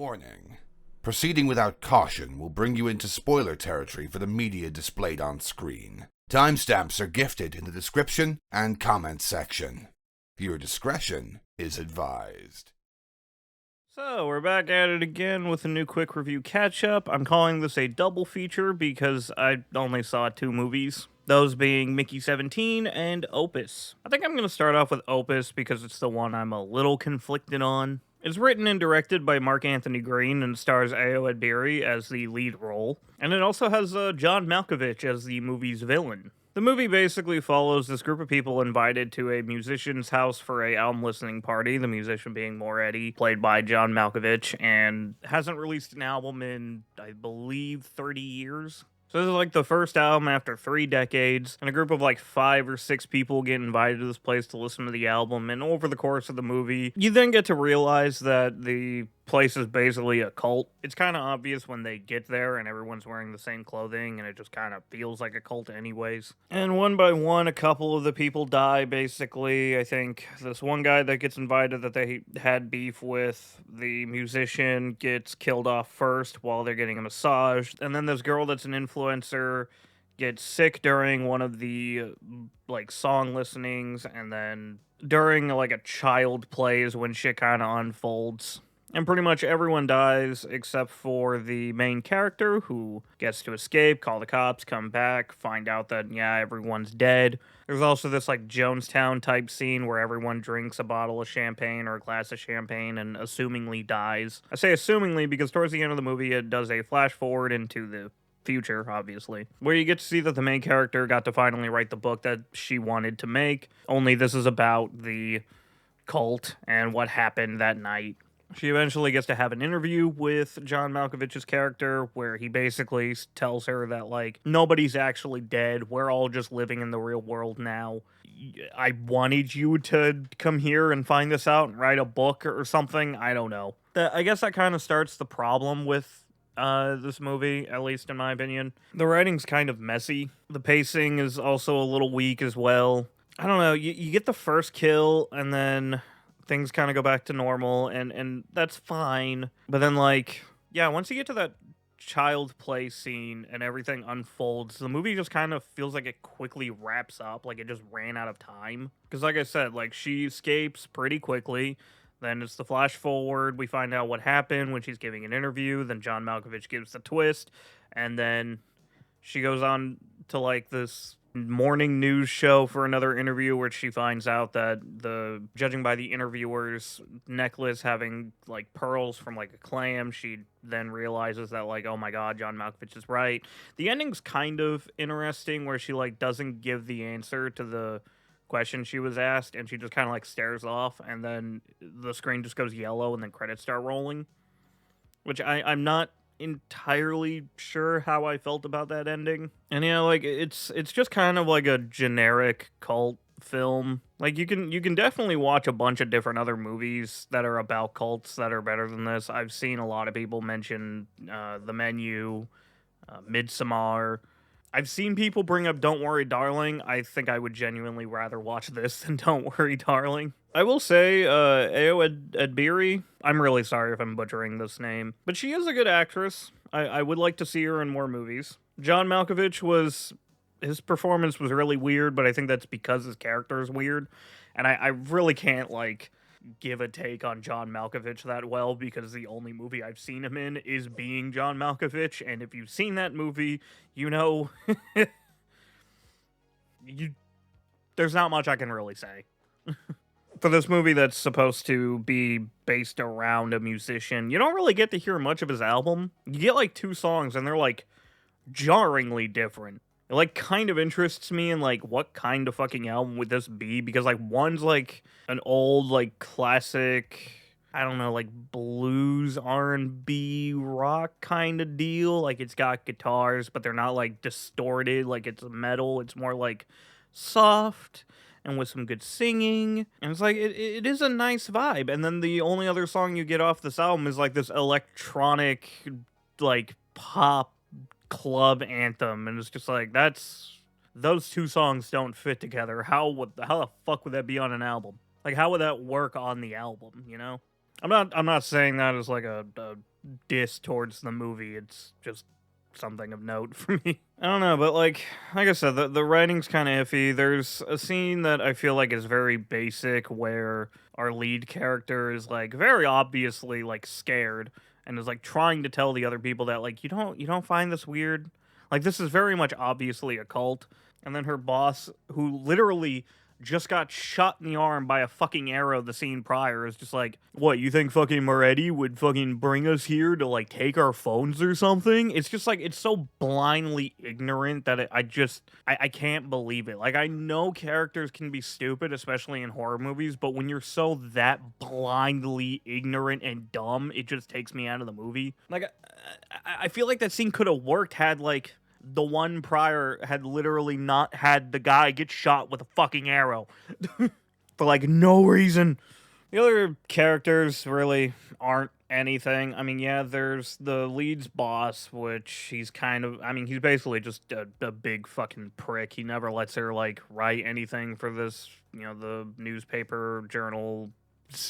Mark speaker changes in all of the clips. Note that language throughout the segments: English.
Speaker 1: Warning. Proceeding without caution will bring you into spoiler territory for the media displayed on screen. Timestamps are gifted in the description and comment section. Viewer discretion is advised.
Speaker 2: So, we're back at it again with a new quick review catch-up. I'm calling this a double feature because I only saw 2 movies. Those being Mickey17 and Opus. I think I'm going to start off with Opus because it's the one I'm a little conflicted on. It's written and directed by Mark Anthony Green and stars Edebiri as the lead role. And it also has John Malkovich as the movie's villain. The movie basically follows this group of people invited to a musician's house for a album listening party, the musician being Moretti, played by John Malkovich, and hasn't released an album in, I believe, 30 years. So this is like the first album after 3 decades, and a group of like 5 or 6 people get invited to this place to listen to the album, and over the course of the movie, you then get to realize that the place is basically a cult. It's kind of obvious when they get there and everyone's wearing the same clothing, and it just kind of feels like a cult anyways. And one by one, a couple of the people die, basically. I think this one guy that gets invited that they had beef with, the musician, gets killed off first while they're getting a massage, and then this girl that's an influencer gets sick during one of the like song listenings, and then during like a child plays when shit kind of unfolds. And pretty much everyone dies except for the main character, who gets to escape, call the cops, come back, find out that, yeah, everyone's dead. There's also this, like, Jonestown type scene where everyone drinks a bottle of champagne or a glass of champagne and assumingly dies. I say assumingly because towards the end of the movie it does a flash forward into the future, obviously, where you get to see that the main character got to finally write the book that she wanted to make, only this is about the cult and what happened that night. She eventually gets to have an interview with John Malkovich's character where he basically tells her that, like, nobody's actually dead. We're all just living in the real world now. I wanted you to come here and find this out and write a book or something. I don't know. I guess that kind of starts the problem with this movie, at least in my opinion. The writing's kind of messy. The pacing is also a little weak as well. I don't know. You get the first kill and then things kind of go back to normal, and that's fine. But then, like, yeah, once you get to that child play scene and everything unfolds, the movie just kind of feels like it quickly wraps up, like it just ran out of time. Because like I said, like, she escapes pretty quickly. Then it's the flash forward. We find out what happened when she's giving an interview. Then John Malkovich gives the twist. And then she goes on to, like, this morning news show for another interview where she finds out that judging by the interviewer's necklace having like pearls from like a clam, she then realizes that, like, oh my god, John Malkovich is right. The ending's kind of interesting where she like doesn't give the answer to the question she was asked, and she just kind of like stares off, and then the screen just goes yellow and then credits start rolling, which I'm not entirely sure how I felt about that ending. And yeah, like, it's just kind of like a generic cult film. Like, you can definitely watch a bunch of different other movies that are about cults that are better than this. I've seen a lot of people mention The Menu, Midsommar. I've seen people bring up Don't Worry Darling. I think I would genuinely rather watch this than Don't Worry Darling. I will say, Edebiri, I'm really sorry if I'm butchering this name, but she is a good actress. I would like to see her in more movies. John Malkovich his performance was really weird, but I think that's because his character is weird, and I really can't, like, give a take on John Malkovich that well, because the only movie I've seen him in is Being John Malkovich, and if you've seen that movie, you know, there's not much I can really say. For this movie that's supposed to be based around a musician, you don't really get to hear much of his album. You get like 2 songs, and they're like jarringly different. It like kind of interests me in like what kind of fucking album would this be, because like one's like an old like classic, I don't know, like blues R&B rock kind of deal. Like, it's got guitars, but they're not like distorted like it's metal. It's more like soft and with some good singing, and it's like it is a nice vibe. And then the only other song you get off this album is like this electronic like pop club anthem, and it's just like, those 2 songs don't fit together. How the fuck would that be on an album? Like, how would that work on the album, you know? I'm not saying that as like a diss towards the movie. It's just something of note for me. I don't know, but like I said, the writing's kind of iffy. There's a scene that I feel like is very basic where our lead character is like very obviously like scared and is like trying to tell the other people that like you don't find this weird? Like this is very much obviously a cult. And then her boss, who literally just got shot in the arm by a fucking arrow the scene prior, is just like, what, you think fucking Moretti would fucking bring us here to like take our phones or something? It's just like, it's so blindly ignorant that I can't believe it. Like, I know characters can be stupid, especially in horror movies, but when you're so that blindly ignorant and dumb, it just takes me out of the movie. Like, I feel like that scene could have worked had like the one prior had literally not had the guy get shot with a fucking arrow for like no reason. The other characters really aren't anything. I mean, yeah, there's the lead's boss, which he's kind of, I mean, he's basically just a big fucking prick. He never lets her like write anything for this, the newspaper, journal,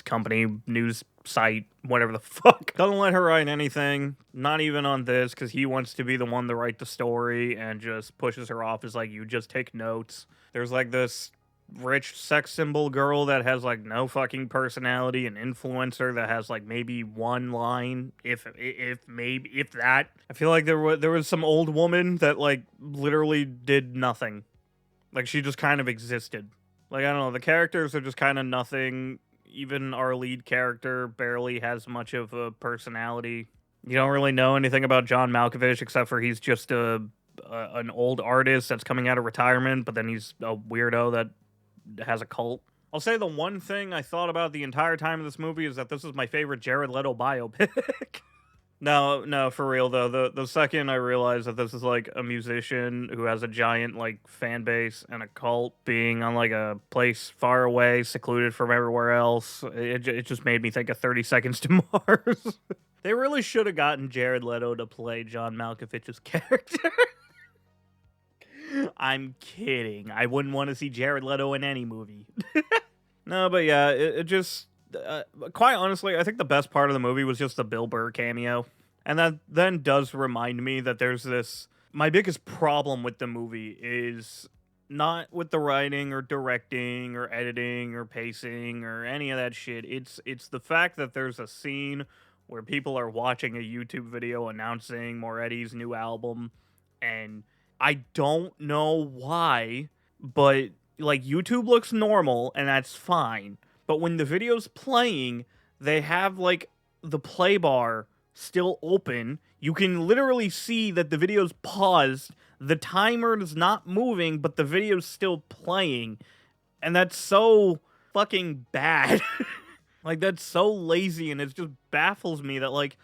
Speaker 2: company, news site, whatever the fuck. Doesn't let her write anything, not even on this, because he wants to be the one to write the story and just pushes her off as like, you just take notes. There's like this rich sex symbol girl that has like no fucking personality, an influencer that has like maybe one line, if that. I feel like there was some old woman that like literally did nothing. Like she just kind of existed. Like I don't know, the characters are just kind of nothing. Even our lead character barely has much of a personality. You don't really know anything about John Malkovich except for he's just an old artist that's coming out of retirement, but then he's a weirdo that has a cult. I'll say the one thing I thought about the entire time of this movie is that this is my favorite Jared Leto biopic. No, for real though. The second I realized that this is like a musician who has a giant like fan base and a cult being on like a place far away, secluded from everywhere else, it just made me think of 30 Seconds to Mars. They really should have gotten Jared Leto to play John Malkovich's character. I'm kidding. I wouldn't want to see Jared Leto in any movie. No, but yeah, it just... quite honestly, I think the best part of the movie was just the Bill Burr cameo. And that then does remind me that there's this... My biggest problem with the movie is not with the writing or directing or editing or pacing or any of that shit. It's the fact that there's a scene where people are watching a YouTube video announcing Moretti's new album, and I don't know why, but like YouTube looks normal and that's fine. But when the video's playing, they have like the play bar still open. You can literally see that the video's paused. The timer is not moving, but the video's still playing. And that's so fucking bad. Like, that's so lazy, and it just baffles me that, like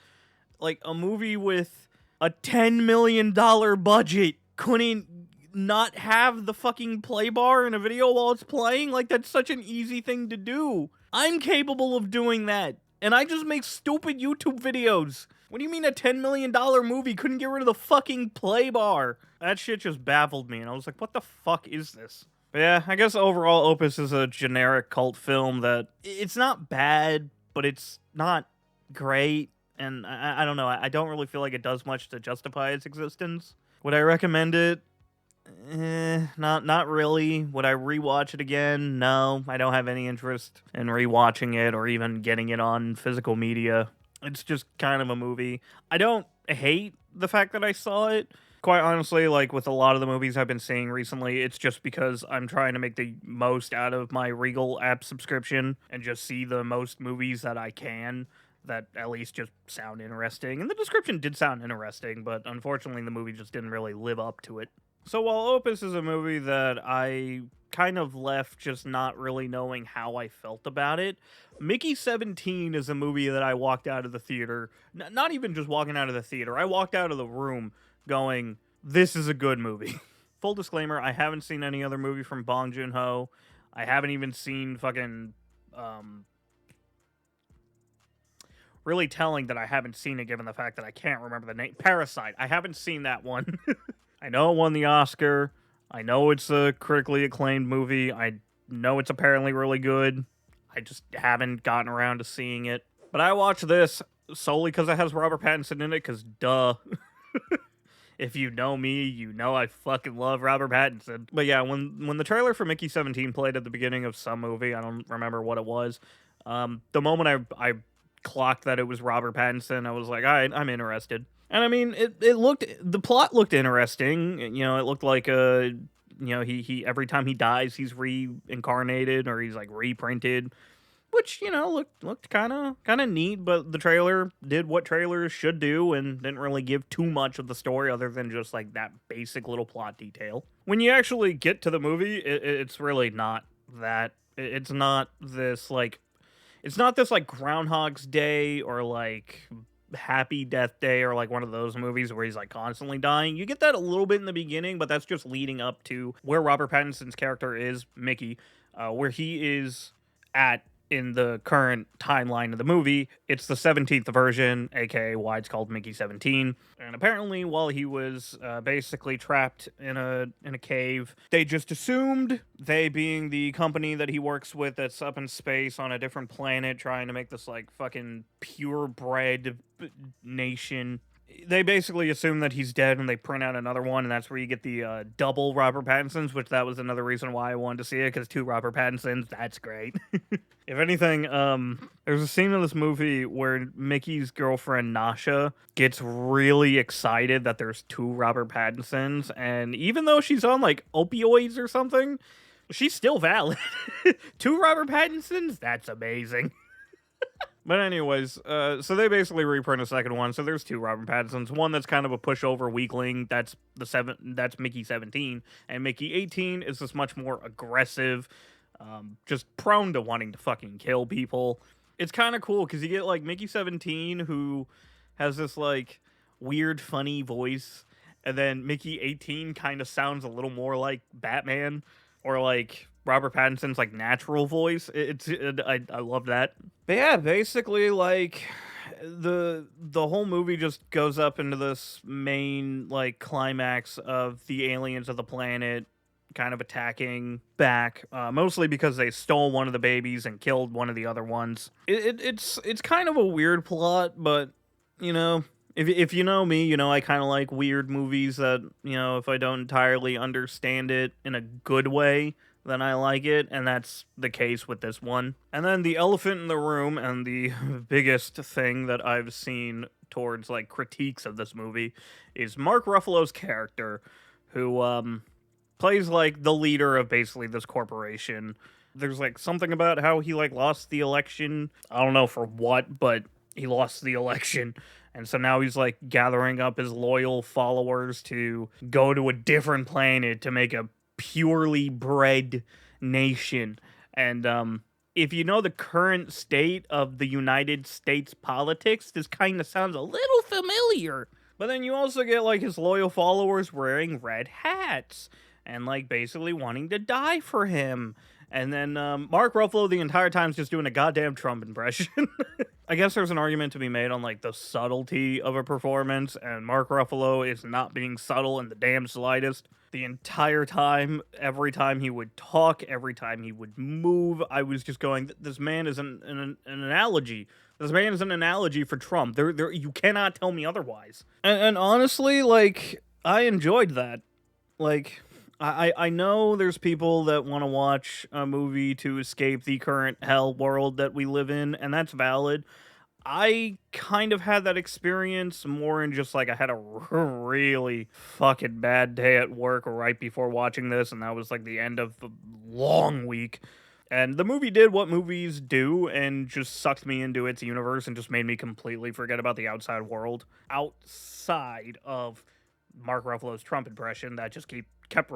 Speaker 2: a movie with a $10 million budget couldn't not have the fucking play bar in a video while it's playing. Like, that's such an easy thing to do. I'm capable of doing that, and I just make stupid YouTube videos. What do you mean a $10 million movie couldn't get rid of the fucking play bar? That shit just baffled me, and I was like, what the fuck is this? But yeah, I guess overall Opus is a generic cult film that it's not bad, but it's not great, and I don't know, I don't really feel like it does much to justify its existence. Would I recommend it? Not really. Would I rewatch it again? No, I don't have any interest in rewatching it or even getting it on physical media. It's just kind of a movie. I don't hate the fact that I saw it. Quite honestly, like with a lot of the movies I've been seeing recently, it's just because I'm trying to make the most out of my Regal app subscription and just see the most movies that I can that at least just sound interesting. And the description did sound interesting, but unfortunately the movie just didn't really live up to it. So while Opus is a movie that I kind of left just not really knowing how I felt about it, Mickey17 is a movie that I walked out of the theater, not even just walking out of the theater, I walked out of the room going, this is a good movie. Full disclaimer, I haven't seen any other movie from Bong Joon Ho. I haven't even seen fucking, really telling that I haven't seen it given the fact that I can't remember the name. Parasite. I haven't seen that one. I know it won the Oscar. I know it's a critically acclaimed movie. I know it's apparently really good. I just haven't gotten around to seeing it. But I watched this solely because it has Robert Pattinson in it, because duh. If you know me, you know I fucking love Robert Pattinson. But yeah, when the trailer for Mickey 17 played at the beginning of some movie, I don't remember what it was, the moment I clocked that it was Robert Pattinson, I was like, all right, I'm interested. And I mean, the plot looked interesting. You know, it looked like he every time he dies, he's reincarnated or he's like reprinted, which looked kind of neat. But the trailer did what trailers should do and didn't really give too much of the story other than just like that basic little plot detail. When you actually get to the movie, it's really not that. It's not this like Groundhog's Day or like Happy Death Day or like one of those movies where he's like constantly dying. You get that a little bit in the beginning, but that's just leading up to where Robert Pattinson's character is, Mickey, where he is at in the current timeline of the movie. It's the 17th version, aka why it's called Mickey 17. And apparently, while he was basically trapped in a cave, they just assumed, they being the company that he works with that's up in space on a different planet trying to make this like fucking purebred nation, they basically assume that he's dead and they print out another one, and that's where you get the double Robert Pattinsons, which that was another reason why I wanted to see it, because 2 Robert Pattinsons, that's great. If anything, there's a scene in this movie where Mickey's girlfriend, Nasha, gets really excited that there's 2 Robert Pattinsons, and even though she's on, like, opioids or something, she's still valid. 2 Robert Pattinsons? That's amazing. But anyways, so they basically reprint a second one. So there's 2 Robert Pattinsons. One that's kind of a pushover weakling. That's Mickey 17, and Mickey 18 is this much more aggressive, just prone to wanting to fucking kill people. It's kind of cool because you get like Mickey 17, who has this like weird, funny voice, and then Mickey 18 kind of sounds a little more like Batman or like Robert Pattinson's like natural voice. I love that. But yeah, basically like the whole movie just goes up into this main like climax of the aliens of the planet kind of attacking back, mostly because they stole one of the babies and killed one of the other ones. It's kind of a weird plot, but you know, if you know me, you know I kind of like weird movies that, you know, if I don't entirely understand it in a good way, then I like it, and that's the case with this one. And then the elephant in the room, and the biggest thing that I've seen towards like critiques of this movie, is Mark Ruffalo's character, who plays like the leader of basically this corporation. There's like something about how he like lost the election. I don't know for what, but he lost the election. And so now he's like gathering up his loyal followers to go to a different planet to make a purely bred nation. And if you know the current state of the United States politics, this kind of sounds a little familiar. But then you also get like his loyal followers wearing red hats and like basically wanting to die for him. And then Mark Ruffalo the entire time is just doing a goddamn Trump impression. I guess there's an argument to be made on like the subtlety of a performance, and Mark Ruffalo is not being subtle in the damn slightest. The entire time, every time he would talk, every time he would move, I was just going, this man is an analogy. This man is an analogy for Trump. You cannot tell me otherwise. And honestly, like, I enjoyed that. Like, I know there's people that want to watch a movie to escape the current hell world that we live in, and that's valid. I kind of had that experience more in just like I had a really fucking bad day at work right before watching this, and that was like the end of a long week. And the movie did what movies do and just sucked me into its universe and just made me completely forget about the outside world. Outside of Mark Ruffalo's Trump impression that just kept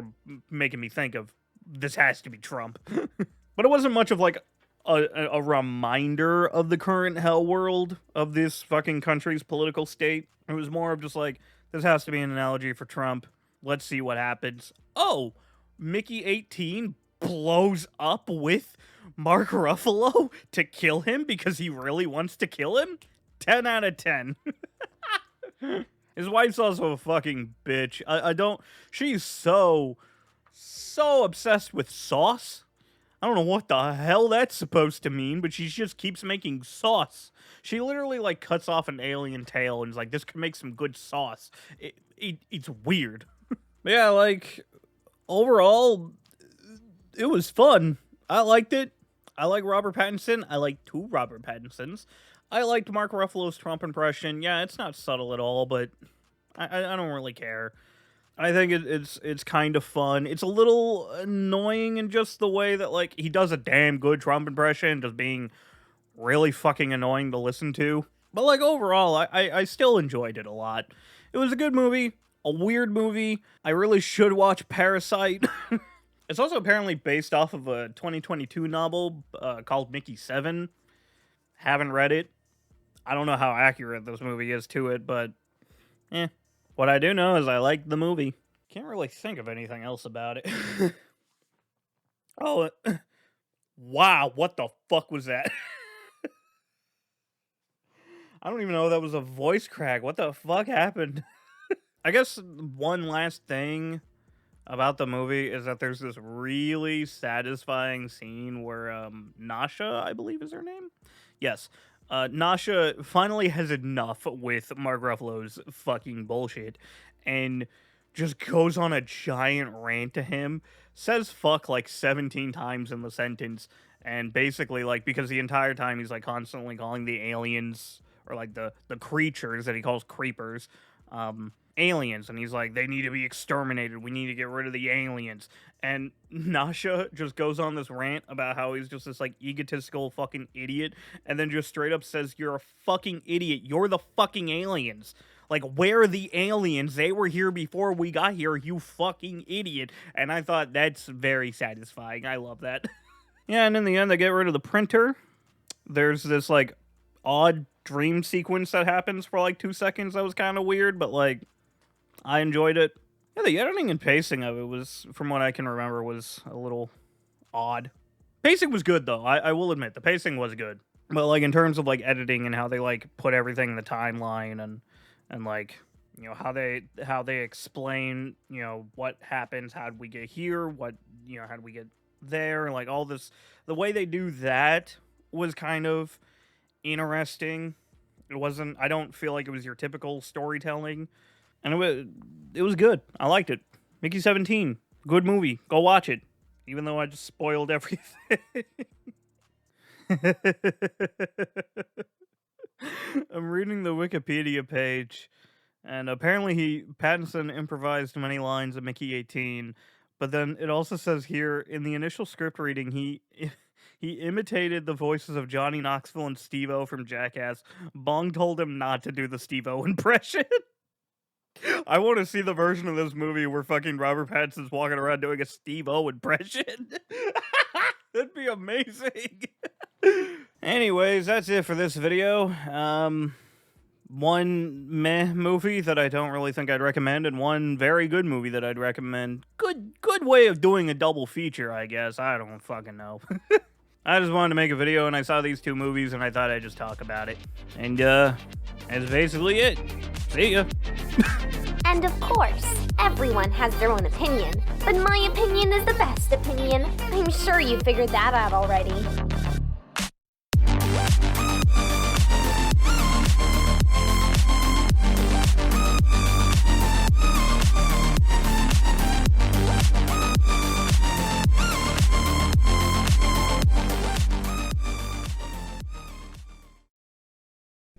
Speaker 2: making me think of, this has to be Trump. But it wasn't much of like a reminder of the current hell world of this fucking country's political state. It was more of just like, this has to be an analogy for Trump. Let's see what happens. Oh, Mickey 18 blows up with Mark Ruffalo to kill him because he really wants to kill him? 10 out of 10. His wife's also a fucking bitch. She's so obsessed with sauce. I don't know what the hell that's supposed to mean, but she just keeps making sauce. She literally, like, cuts off an alien tail and is like, this could make some good sauce. It's weird. But yeah, like, overall, it was fun. I liked it. I like Robert Pattinson. I like 2 Robert Pattinsons. I liked Mark Ruffalo's Trump impression. Yeah, it's not subtle at all, but I don't really care. I think it's kind of fun. It's a little annoying in just the way that, like, he does a damn good Trump impression, just being really fucking annoying to listen to. But, like, overall, I still enjoyed it a lot. It was a good movie, a weird movie. I really should watch Parasite. It's also apparently based off of a 2022 novel called Mickey17. Haven't read it. I don't know how accurate this movie is to it, but what I do know is I liked the movie. Can't really think of anything else about it. Oh, wow, what the fuck was that? I don't even know that was a voice crack. What the fuck happened? I guess one last thing about the movie is that there's this really satisfying scene where Nasha, I believe is her name? Yes. Nasha finally has enough with Mark Ruffalo's fucking bullshit and just goes on a giant rant to him, says fuck like 17 times in the sentence, and basically, like, because the entire time he's like constantly calling the aliens, or like the creatures that he calls creepers, aliens, and he's like, they need to be exterminated, we need to get rid of the aliens. And Nasha just goes on this rant about how he's just this like egotistical fucking idiot, and then just straight up says, you're a fucking idiot, you're the fucking aliens. Like, where are the aliens? They were here before we got here, you fucking idiot. And I thought that's very satisfying. I love that. Yeah, and in the end, they get rid of the printer. There's this, like, odd dream sequence that happens for, like, 2 seconds that was kind of weird, but, like, I enjoyed it. Yeah, the editing and pacing of it was, from what I can remember, was a little odd. Pacing was good, though. I will admit, the pacing was good. But, like, in terms of, like, editing and how they, like, put everything in the timeline and like, you know, how they explain, you know, what happens, how'd we get here, what, you know, how'd we get there, like, all this, the way they do that was kind of interesting. I don't feel like it was your typical storytelling, and it was good. I liked it. Mickey17, good movie. Go watch it, even though I just spoiled everything. I'm reading the Wikipedia page, and apparently Pattinson improvised many lines of Mickey 18, but then it also says here, in the initial script reading, he imitated the voices of Johnny Knoxville and Steve-O from Jackass. Bong told him not to do the Steve-O impression. I want to see the version of this movie where fucking Robert Pattinson's walking around doing a Steve-O impression. That'd be amazing. Anyways, that's it for this video. One meh movie that I don't really think I'd recommend, and one very good movie that I'd recommend. Good way of doing a double feature, I guess. I don't fucking know. I just wanted to make a video, and I saw these 2 movies, and I thought I'd just talk about it. And, that's basically it. See ya.
Speaker 3: And of course, everyone has their own opinion, but my opinion is the best opinion. I'm sure you figured that out already.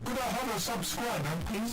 Speaker 4: Could I have a subscriber, please?